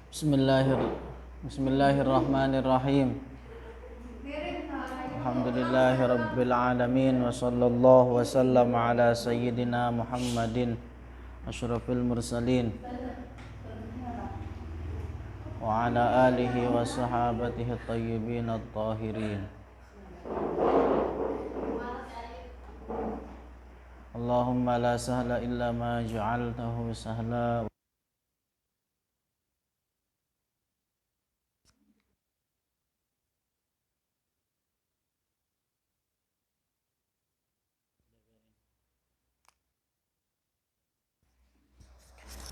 Bismillahirrahmanirrahim. Alhamdulillahirabbil alamin wa sallallahu wa sallam ala sayyidina Muhammadin asyrafil mursalin wa ala alihi wa sahabatihi at-tayyibin at-tahirin. Allahumma la sahla illa ma ja'altahu sahla.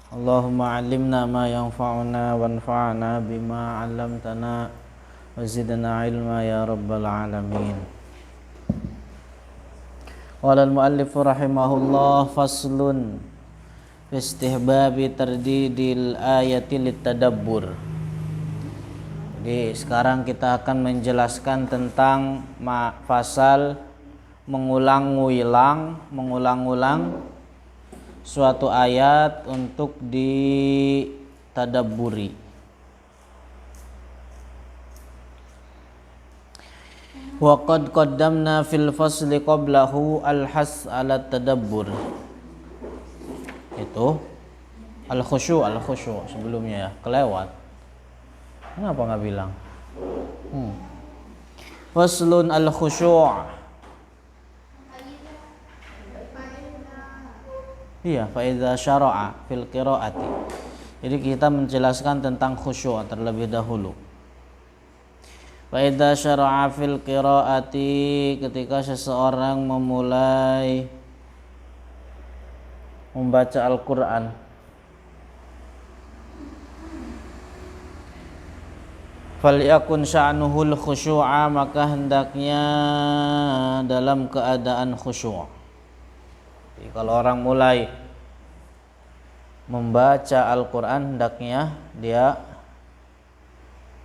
Allahumma 'allimna ma yanfa'una wanfa'na bima 'allamtana wa zidna 'ilma ya rabbal alamin. Qala al-muallif rahimahullah faslun fi istihbabi tardidil ayati litadabbur. Jadi sekarang kita akan menjelaskan tentang fasal mengulang-ulang suatu ayat untuk ditadabburi. Wa qad qaddamna fil fasli qablahu al-has 'ala tadabbur. Itu al-khusyu' sebelumnya ya, kelewat. Kenapa enggak bilang? Faslun al-khusyu'. Iya, fa idza syara'a fil qiraati. Jadi kita menjelaskan tentang khusyuk terlebih dahulu. Fa idza syara'a fil qiraati, ketika seseorang memulai membaca Al-Qur'an. Falyakun sya'nuhul khusyu'a, maka hendaknya dalam keadaan khusyuk. Jadi kalau orang mulai membaca Al-Quran, hendaknya dia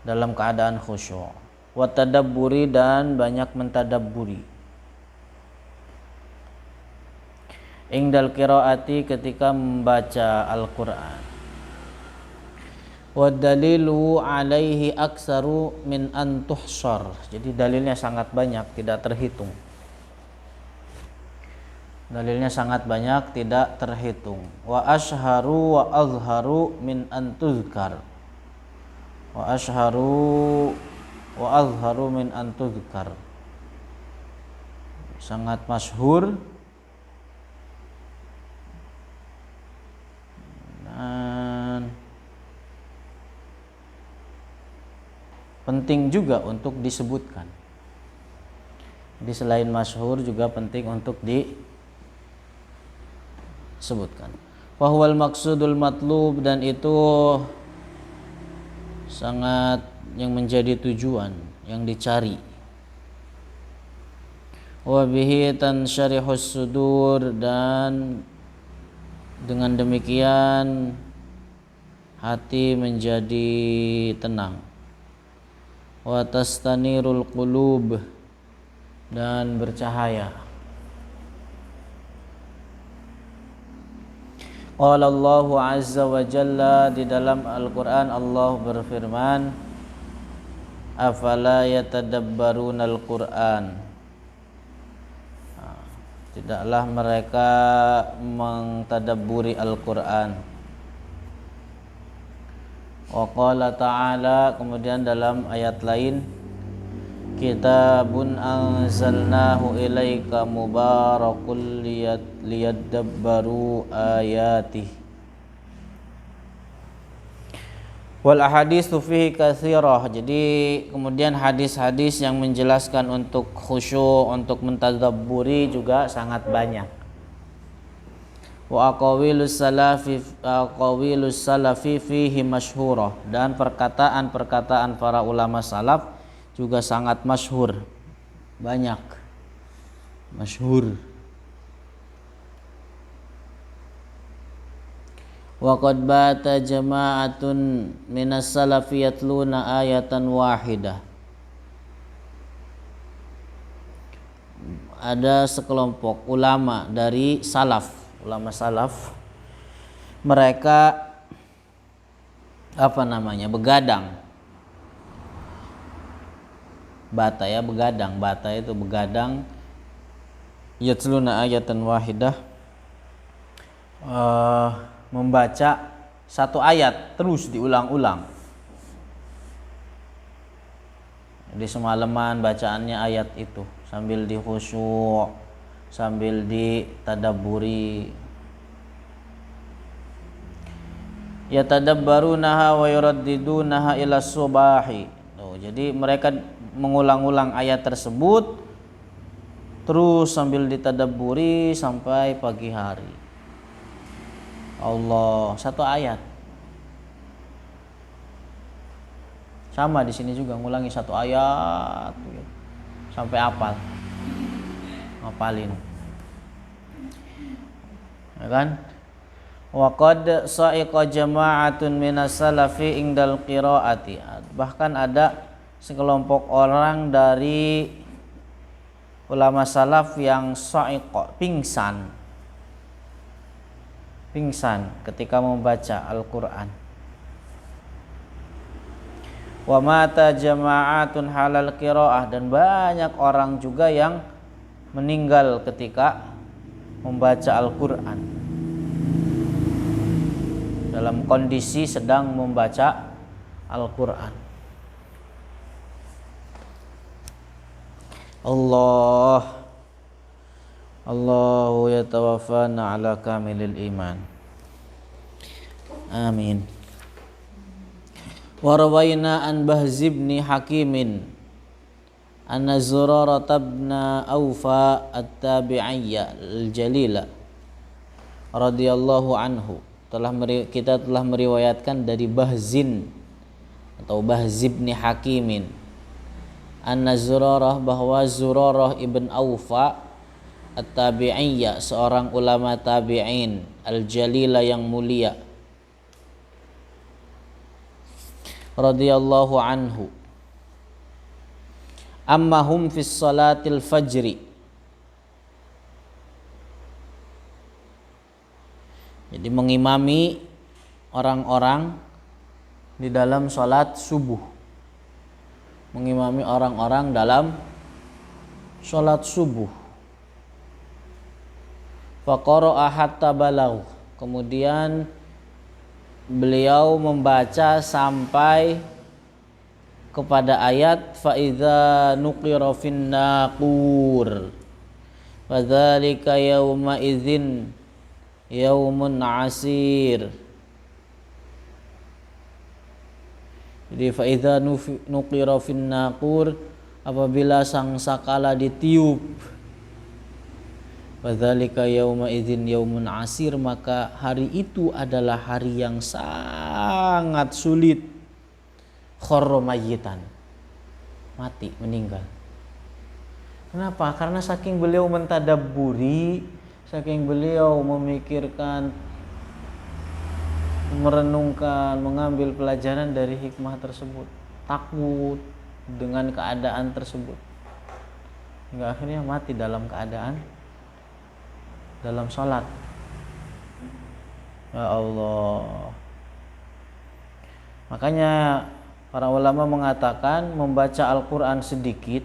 dalam keadaan khusyuk. Wa tadabburi, dan banyak mentadabburi. Ingdal qiraati, ketika membaca Al-Quran. Wa dalilu alaihi aksaru min an tuhsar. Jadi dalilnya sangat banyak, tidak terhitung. Dalilnya sangat banyak, tidak terhitung. Wa ashharu wa azharu min an tuzkar. Wa ashharu wa azharu min an tuzkar. Sangat masyhur dan penting juga untuk disebutkan. Jadi selain masyhur juga penting untuk disebutkan. Wahwal maksudul matlub, dan itu sangat yang menjadi tujuan yang dicari. Wa bihi tansyarihus sudur, dan dengan demikian hati menjadi tenang. Wa tastanirul qulub, dan bercahaya. Qala Allahu azza wa jalla, di dalam Al-Qur'an Allah berfirman, afala yatadabbarunal Qur'an. Tidaklah mereka mentadabburi Al-Qur'an. Wa qala ta'ala, kemudian dalam ayat lain, kitabun anzalnahu ilaika mubarakul liyadabbaru ayatih. Wal ahaditsu fihi katsirah. Jadi kemudian hadis-hadis yang menjelaskan untuk khusyuk, untuk mentadabburi juga sangat banyak. Wa aqwalus salafi fihi masyhurah, dan perkataan-perkataan para ulama salaf juga sangat masyhur, banyak, masyhur. Wa qad bata jama'atun minas salafi yatluna ayatan wahidah. Ada sekelompok ulama dari salaf, ulama salaf, mereka apa namanya, begadang. Bata ya, begadang. Bata itu begadang. Yatluna ayatan wahidah, membaca satu ayat terus diulang-ulang. Di semalaman bacaannya ayat itu sambil dikhusyuk, sambil ditadabburi. Yatadabbarunaha wa yuraddidunaha ila subahi. Jadi mereka mengulang-ulang ayat tersebut terus sambil ditadabburi sampai pagi hari. Allah, satu ayat. Sama di sini juga ngulangi satu ayat sampai hafal. Hafalin. Ya kan? Wa qad sa'iqa jama'atun minas salafi indal qiraati. Bahkan ada sekelompok orang dari ulama salaf yang sa'iqa, pingsan ketika membaca Al-Qur'an. Wa mata jama'atun halal qiraah, dan banyak orang juga yang meninggal ketika membaca Al-Qur'an dalam kondisi sedang membaca Al-Qur'an. Allahu yatawaffana ala kamilil iman. Amin. Wa rawaina an Bahz ibn Hakimin anna Zurarah ibn Awfa at-Tabi'iyya al-Jalila radhiyallahu anhu, kita telah meriwayatkan dari Bahzin atau Bahz ibn Hakimin, anna Zurarah, bahwa Zurarah ibn Awfa at-Tabi'iyya, seorang ulama tabi'in al-Jalila yang mulia, radhiyallahu anhu, ammahum fis salatil fajri, jadi mengimami orang-orang di dalam salat subuh, mengimami orang-orang dalam salat subuh. Faqara'a hatta balagh, kemudian beliau membaca sampai kepada ayat fa idza nuqira fin naqur fadzalika yauma idzin yaumun asir. Jadi fa idza nuqira fin naqur, apabila sangkakala ditiup, fadzalika yauma idzin yaumun asir, maka hari itu adalah hari yang sangat sulit. Kharra mayyitan, mati, meninggal. Kenapa? Karena saking beliau mentadabburi, saking beliau memikirkan, merenungkan, mengambil pelajaran dari hikmah tersebut, takut dengan keadaan tersebut, hingga akhirnya mati dalam keadaan dalam sholat. Ya Allah. Makanya para ulama mengatakan membaca Al-Quran sedikit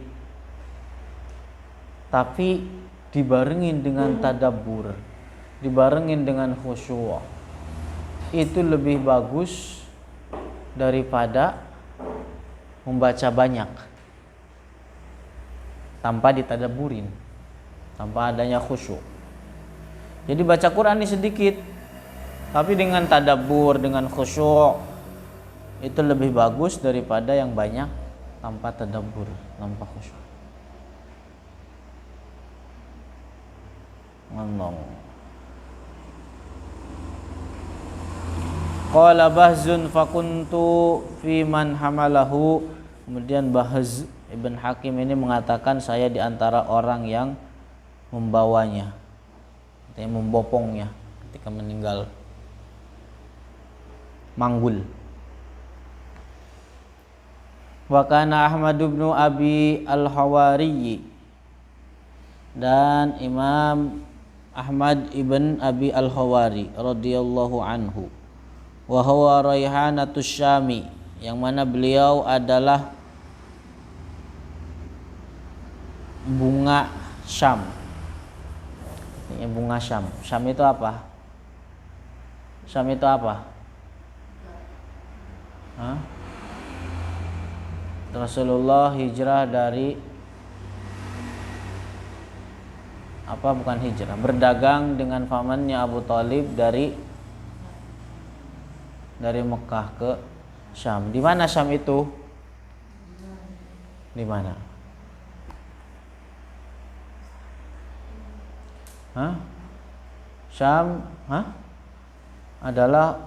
tapi dibarengin dengan tadabbur, dibarengin dengan khusyuk, itu lebih bagus daripada membaca banyak tanpa ditadabburin, tanpa adanya khusyuk. Jadi baca Quran ini sedikit tapi dengan tadabbur, dengan khusyuk, itu lebih bagus daripada yang banyak tanpa tadabbur, tanpa khusyuk. Allah. Qala Bahzun fakuntu fi man hamalahu. Kemudian Bahz ibn Hakim ini mengatakan, saya di antara orang yang membawanya, artinya membopongnya ketika meninggal, manggul. Wa kana Ahmad bin Abi al-Hawari, dan Imam Ahmad ibn Abi al-Hawari radhiyallahu anhu wa huwa raihanatus syami, yang mana beliau adalah bunga Syam. Ini bunga Syam. Syam itu apa? Syam itu apa? Hah? Rasulullah hijrah dari apa, bukan hijrah, berdagang dengan pamannya Abu Thalib dari Mekah ke Syam. Di mana Syam itu? Di mana? Syam adalah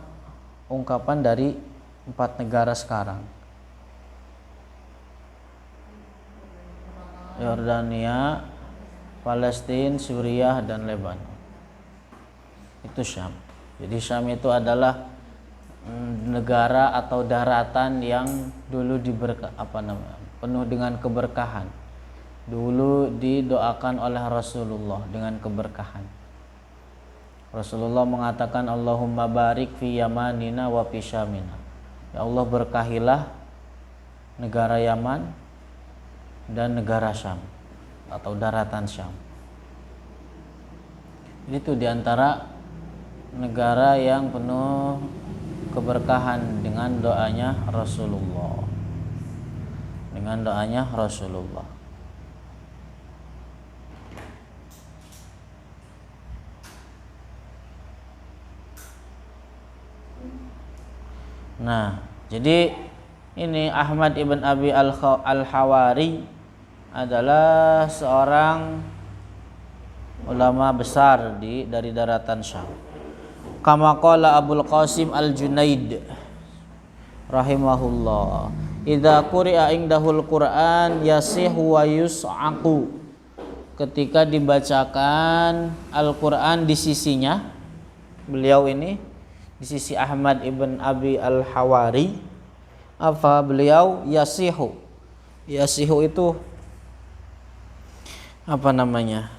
ungkapan dari 4 negara sekarang. Yordania, Palestina, Suriah, dan Lebanon. Itu Syam. Jadi Syam itu adalah negara atau daratan yang dulu penuh dengan keberkahan. Dulu didoakan oleh Rasulullah dengan keberkahan. Rasulullah mengatakan, Allahumma barik fi yamanina wa fi syamina. Ya Allah, berkahilah negara Yaman dan negara Syam atau daratan Syam. Itu diantara negara yang penuh keberkahan dengan doanya Rasulullah. Dengan doanya Rasulullah. Nah, jadi ini Ahmad ibn Abi al-Hawari adalah seorang ulama besar dari daratan Syam. Kama qala Abul Qasim al-Junaid rahimahullah, idza quri'a indahul Qur'an yasihu wa yus'aqu. Ketika dibacakan Al-Qur'an di sisinya, beliau ini di sisi Ahmad ibn Abi al-Hawari, apa beliau? Yasihu. Yasihu itu apa namanya?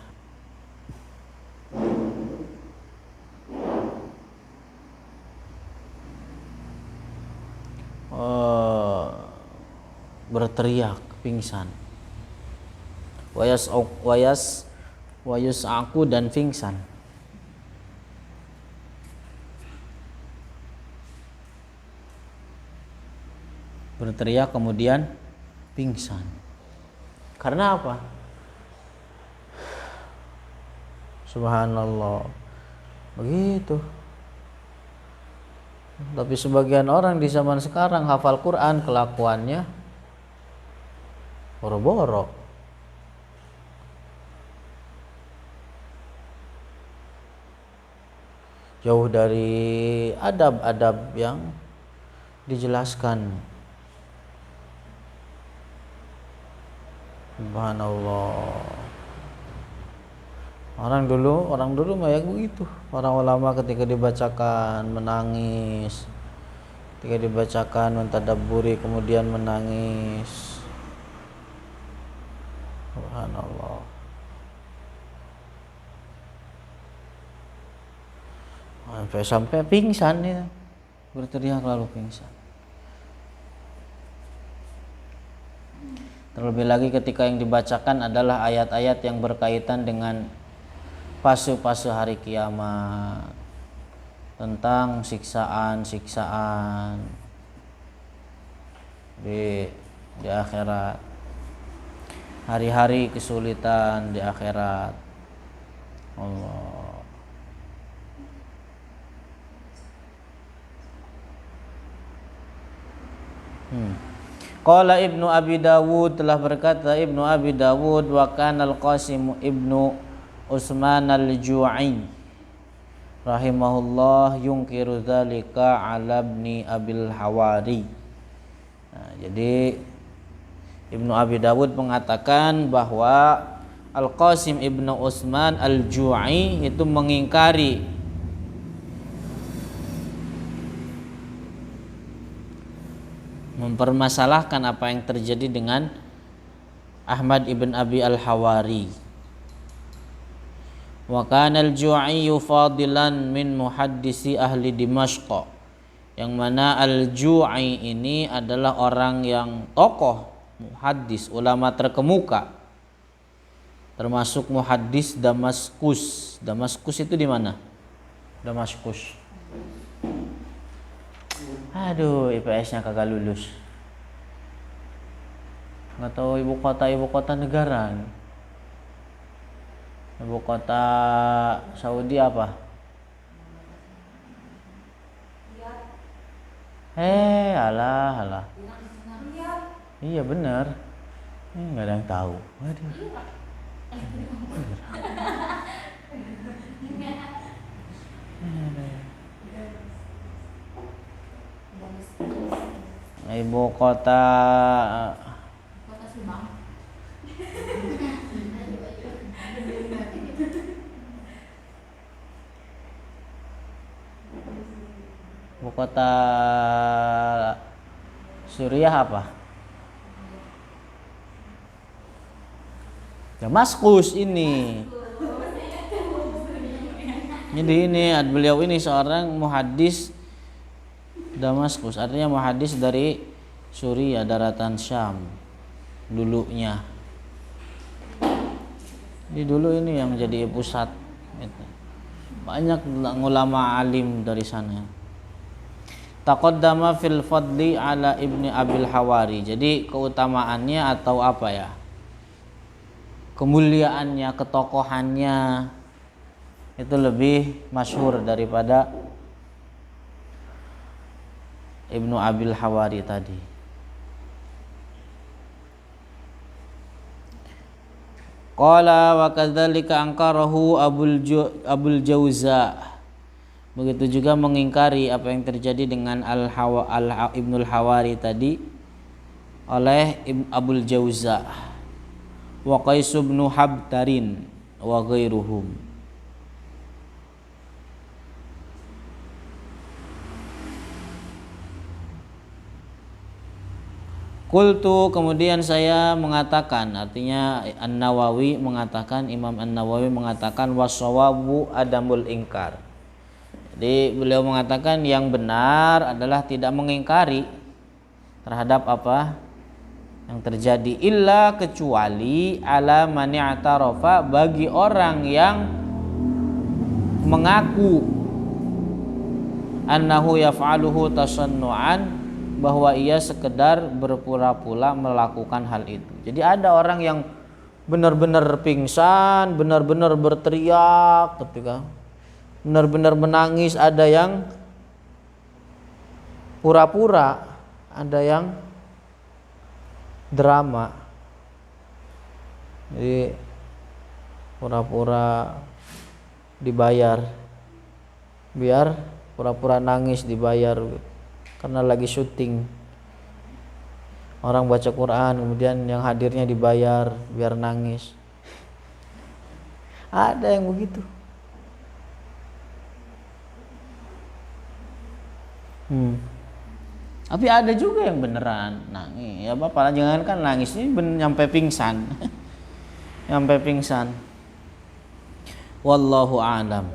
Berteriak, pingsan. Wayas'aku dan pingsan. Berteriak kemudian pingsan. Karena apa? Subhanallah. Begitu. Tapi sebagian orang di zaman sekarang hafal Quran, kelakuannya boro-boro. Jauh dari adab-adab yang dijelaskan. Subhanallah. Orang dulu mah ya begitu. Orang ulama ketika dibacakan menangis, ketika dibacakan mentadabburi kemudian menangis. Subhanallah. Sampai pingsan ya, berteriak lalu pingsan. Terlebih lagi ketika yang dibacakan adalah ayat-ayat yang berkaitan dengan fase-fase hari kiamat, tentang siksaan di akhirat, hari-hari kesulitan di akhirat. Allah. Qala Ibnu Abi Dawud, telah berkata Ibnu Abi Dawud, wa kana al-Qasim Ibnu Utsman al-Ju'i rahimahullah yungkiru dzalika ala ibni Abil Hawari. Nah, jadi Ibnu Abi Dawud mengatakan bahwa Al-Qasim Ibnu Utsman al-Ju'i itu mengingkari mempermasalahkan apa yang terjadi dengan Ahmad ibn Abi al-Hawari. Wa kana al-Ju'i fadilan min muhaddisi ahli Dimashq, yang mana Al-Ju'i ini adalah orang yang tokoh muhaddis, ulama terkemuka, termasuk muhaddis Damaskus. Damaskus itu di mana? Damaskus. Aduh, IPS-nya kagak lulus. Nggak tahu ibu kota negara. Ibu kota Saudi apa? Alah. Iya benar. Nggak ada yang tahu. Waduh. Ibu kota Subang. Ibu kota Suriah apa? Damaskus ini. Jadi ini beliau ini seorang muhaddis Damaskus, artinya muhaddis dari Suriah, daratan Syam dulunya. Jadi dulu ini yang jadi pusat gitu. Banyak ulama alim dari sana. Taqaddama fil fadli ala ibni Abil Hawari. Jadi keutamaannya atau apa ya? Kemuliaannya, ketokohannya itu lebih masyhur daripada Ibnu Abil Hawari tadi. Qala wa kadzalika angkarahu Abul Jauza. Begitu juga mengingkari apa yang terjadi dengan Ibnul Hawari tadi oleh Abul Jauza wa Qais bin Habtarin wa ghairuhum. Qultu, kemudian saya mengatakan, artinya An-Nawawi mengatakan, Imam An-Nawawi mengatakan wassawabu adamul ingkar. Jadi beliau mengatakan yang benar adalah tidak mengingkari terhadap apa yang terjadi, illa kecuali ala man i'tarafa, bagi orang yang mengaku annahu yaf'aluhu tasannu'an, bahwa ia sekedar berpura-pura melakukan hal itu. Jadi ada orang yang benar-benar pingsan, benar-benar berteriak ketika benar-benar menangis, ada yang pura-pura, ada yang drama. Jadi pura-pura dibayar, biar pura-pura nangis dibayar karena lagi syuting. Orang baca Quran kemudian yang hadirnya dibayar biar nangis. Ada yang begitu. Tapi ada juga yang beneran nangis. Ya bapak, jangan kan nangis ini nyampe pingsan. Nyampe pingsan. Wallahu a'lam.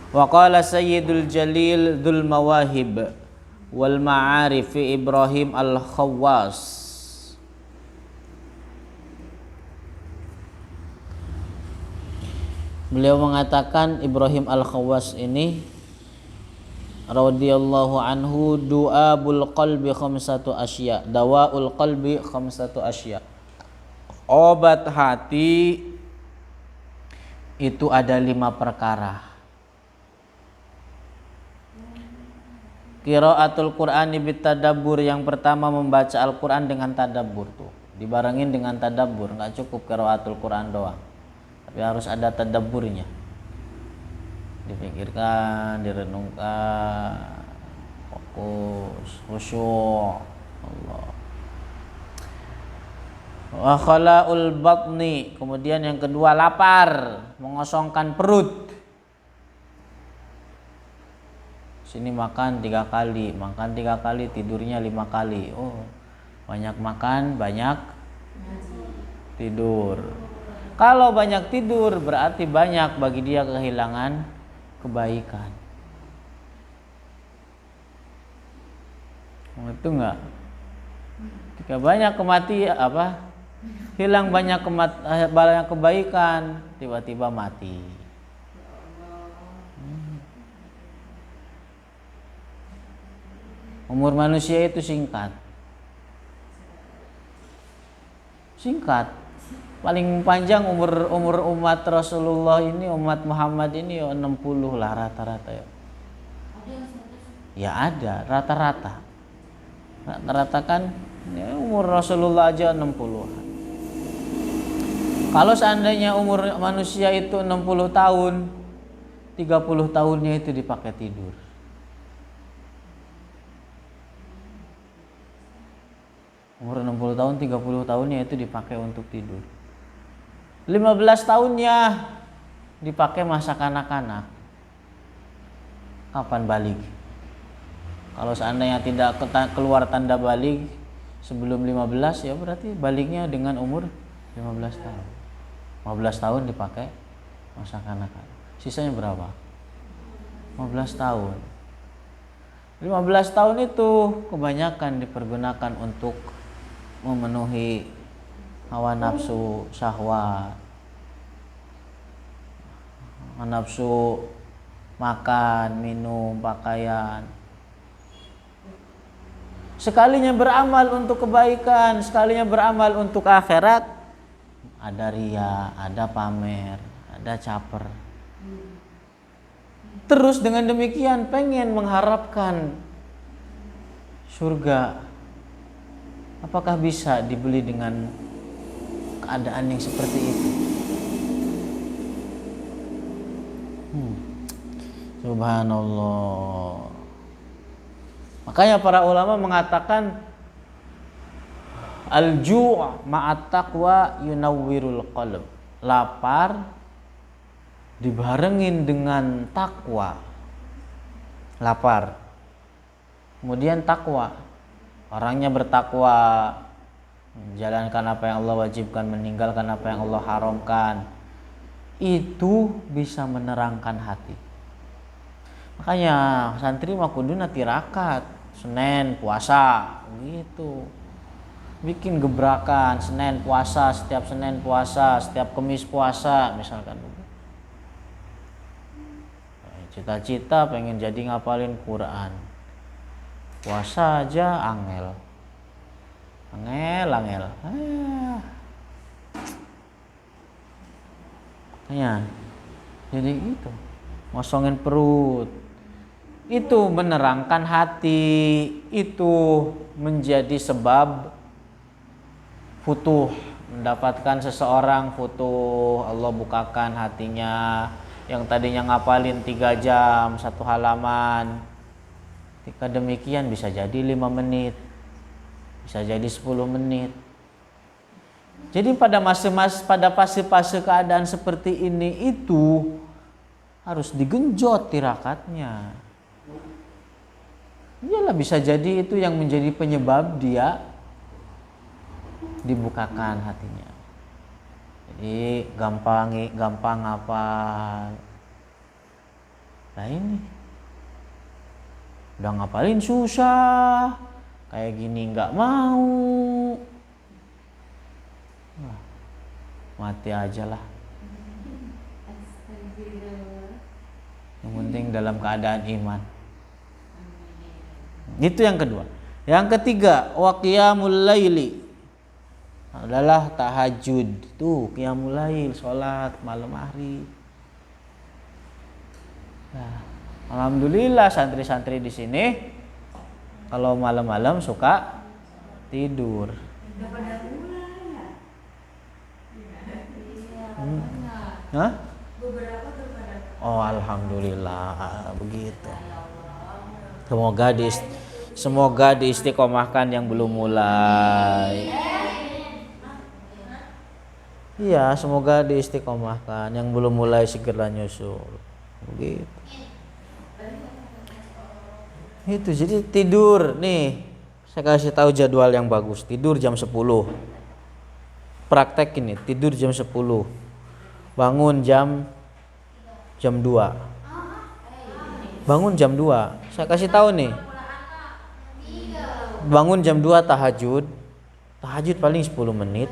Wa qala Sayyidul Jalil Dzul Mawahib wal Ma'arif Ibrahim Al-Khawwas. Beliau mengatakan, Ibrahim Al-Khawwas ini radhiyallahu anhu, du'abul qalbi khamsatu asya, dawaul qalbi khamsatu asya. Obat hati itu ada 5 perkara. Qiraatul Qur'ani bitadabbur, yang pertama membaca Al-Qur'an dengan tadabbur tuh. Dibarengin dengan tadabbur, enggak cukup qiraatul Qur'an doang. Tapi harus ada tadabburnya. Dipikirkan, direnungkan, fokus, khusyuk. Allah. Wa khala'ul batni, kemudian yang kedua lapar, mengosongkan perut. Sini makan 3 kali, makan 3 kali, tidurnya 5 kali. Oh, banyak makan, banyak tidur. Kalau banyak tidur berarti banyak bagi dia kehilangan kebaikan. Itu enggak. Ketika banyak hilang banyak kebaikan, tiba-tiba mati. Umur manusia itu singkat. Paling panjang umur umat Rasulullah ini, umat Muhammad ini 60 lah rata-rata ya. Ya ada rata-rata kan ya, umur Rasulullah aja 60-an. Kalau seandainya umur manusia itu 60 tahun, 30 tahunnya itu dipakai tidur. Umur 60 tahun, 30 tahunnya itu dipakai untuk tidur. 15 tahunnya dipakai masa kanak-kanak. Kapan balik? Kalau seandainya tidak keluar tanda balik sebelum 15, ya berarti baliknya dengan umur 15 tahun. 15 tahun dipakai masa kanak-kanak. Sisanya berapa? 15 tahun. 15 tahun itu kebanyakan dipergunakan untuk memenuhi hawa nafsu syahwat, nafsu makan, minum, pakaian. Sekalinya beramal untuk kebaikan, sekalinya beramal untuk akhirat, ada riya, ada pamer, ada caper. Terus dengan demikian pengen mengharapkan surga. Apakah bisa dibeli dengan keadaan yang seperti itu? Subhanallah. Makanya para ulama mengatakan al-ju' ma'at taqwa yunawwirul qalb. Lapar dibarengin dengan takwa. Lapar. Kemudian takwa. Orangnya bertakwa, menjalankan apa yang Allah wajibkan, meninggalkan apa yang Allah haramkan. Itu bisa menerangkan hati. Makanya santri mah kuduna tirakat, Senin puasa gitu. Bikin gebrakan Senin puasa, setiap Senin puasa, setiap Kamis puasa misalkan. Cita-cita pengen jadi ngapalin Quran. Puasa aja angel. Ya, jadi gitu. Ngosongin perut. Itu menerangkan hati. Itu menjadi sebab futuh, mendapatkan seseorang futuh. Allah bukakan hatinya. Yang tadinya ngapalin 3 jam 1 halaman, ketika demikian bisa jadi 5 menit, bisa jadi 10 menit. Jadi pada fase-fase keadaan seperti ini itu harus digenjot tirakatnya. Iyalah, bisa jadi itu yang menjadi penyebab dia dibukakan hatinya. Jadi gampang apa? Nah ini udah ngapalin susah, kayak gini nggak mau, mati aja lah. Yang penting dalam keadaan iman. Itu yang kedua. Yang ketiga, wa qiyamul laili, adalah tahajud. Tuh qiyamul lail, sholat malam hari. Nah, alhamdulillah santri-santri di sini kalau malam-malam suka tidur. Hah? Oh, alhamdulillah begitu. Semoga diistiqomahkan yang belum mulai. Iya, semoga diistiqomahkan yang belum mulai segera nyusul. Begitu. Itu jadi tidur nih, saya kasih tahu jadwal yang bagus. Tidur jam 10. Praktek ini, tidur jam 10. Bangun jam 2. Bangun jam 2. Saya kasih tahu nih. bangun jam 2 tahajud. Tahajud paling 10 menit.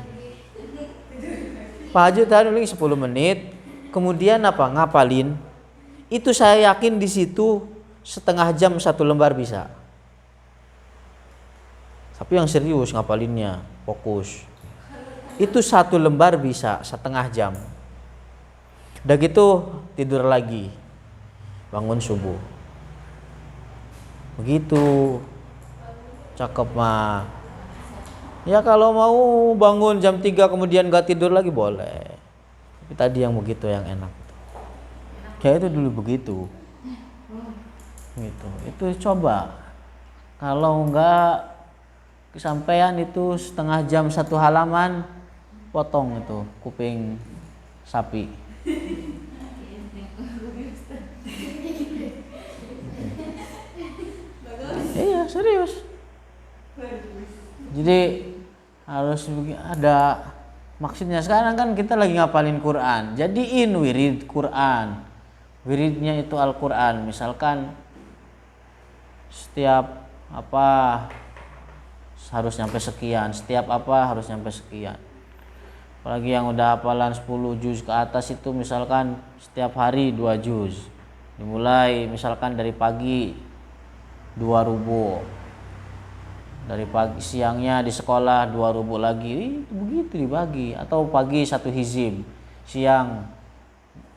Tahajud paling 10 menit. Kemudian apa? Ngapalin. Itu saya yakin di situ setengah jam 1 lembar bisa. Tapi yang serius ngapalinnya, fokus. Itu 1 lembar bisa setengah jam. Udah gitu tidur lagi, bangun subuh. Begitu, cakep mah. Ya kalau mau bangun jam 3 kemudian gak tidur lagi boleh. Tapi tadi yang begitu yang enak. Kayak itu dulu begitu. Gitu. Itu coba. Kalau enggak kesampaian itu setengah jam 1 halaman, potong itu kuping sapi. Iya serius. Jadi harus ada maksudnya. Sekarang kan kita lagi ngapalin Quran, jadiin wirid Quran. Wiridnya itu Al-Quran. Misalkan setiap apa harus nyampe sekian, setiap apa harus nyampe sekian. Apalagi yang udah hafalan 10 juz ke atas itu misalkan setiap hari 2 juz. Dimulai misalkan dari pagi 2 rubu. Dari pagi siangnya di sekolah 2 rubu lagi. Begitu dibagi. Atau pagi 1 hizib, siang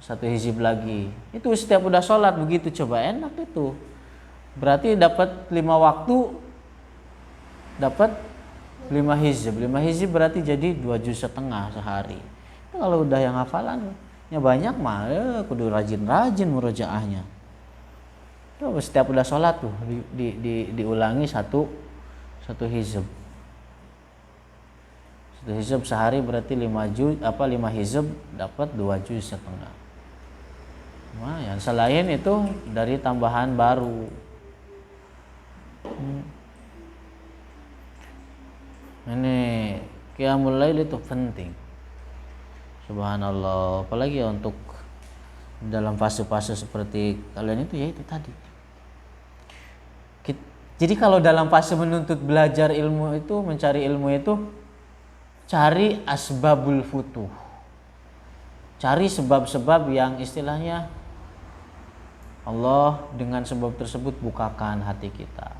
1 hizib lagi. Itu setiap udah sholat begitu, coba enak itu. Berarti dapat 5 waktu, dapat 5 hizib. 5 hizib berarti jadi 2 juz setengah sehari. Itu kalau udah yang hafalannya banyak mah kudu rajin-rajin murojaahnya. Tuh setiap udah sholat tuh diulangi satu hizib. 1 hizib sehari berarti 5 juz, 5 hizib dapat 2 juz setengah. Lumayan. Selain itu dari tambahan baru. Ini qiyamul lail itu penting. Subhanallah, apalagi untuk dalam fase-fase seperti kalian itu, ya itu tadi. Jadi kalau dalam fase menuntut belajar ilmu itu, mencari ilmu itu, cari asbabul futuh. Cari sebab-sebab yang istilahnya Allah dengan sebab tersebut bukakan hati kita.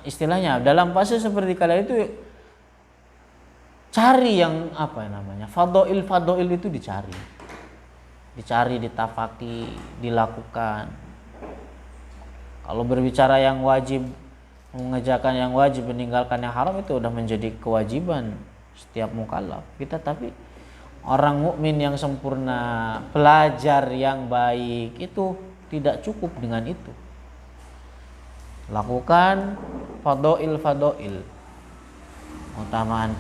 Istilahnya dalam fase seperti kalian itu cari yang fadhail itu dicari, ditafaki, dilakukan. Kalau berbicara yang wajib, mengerjakan yang wajib, meninggalkan yang haram, itu udah menjadi kewajiban setiap mukallaf kita. Tapi orang mukmin yang sempurna, pelajar yang baik itu tidak cukup dengan itu. Lakukan fadhail, keutamaan.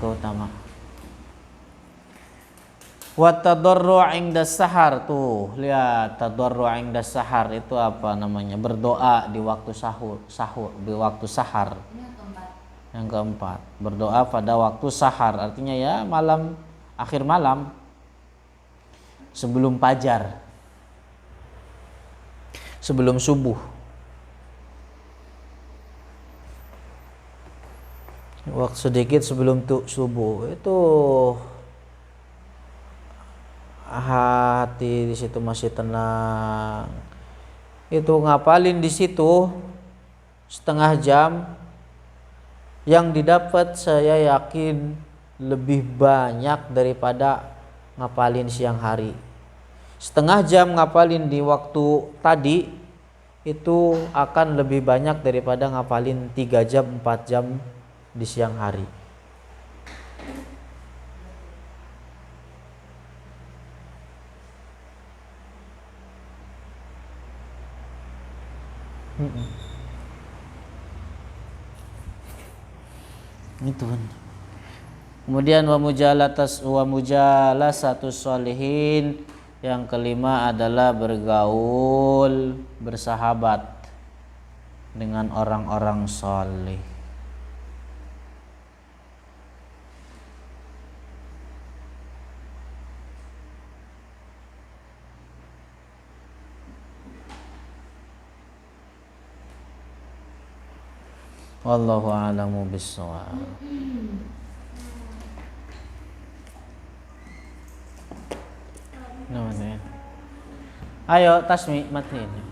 Wa tadarru' 'inda sahar, tuh lihat tadarru' 'inda sahar itu apa namanya? Berdoa di waktu sahur, di waktu sahar. Yang keempat, berdoa pada waktu sahar, artinya ya malam, akhir malam sebelum fajar, sebelum subuh. Waktu sedikit sebelum subuh itu hati di situ masih tenang. Itu ngapalin di situ setengah jam, yang didapat saya yakin lebih banyak daripada ngapalin siang hari. Setengah jam ngapalin di waktu tadi itu akan lebih banyak daripada ngapalin 3 jam 4 jam di siang hari. Itu kan. Kemudian wa mujalasatus sholihin, yang kelima adalah bergaul, bersahabat dengan orang-orang saleh. Wallahu a'lamu bissawab. Ayo Tasmi matiin.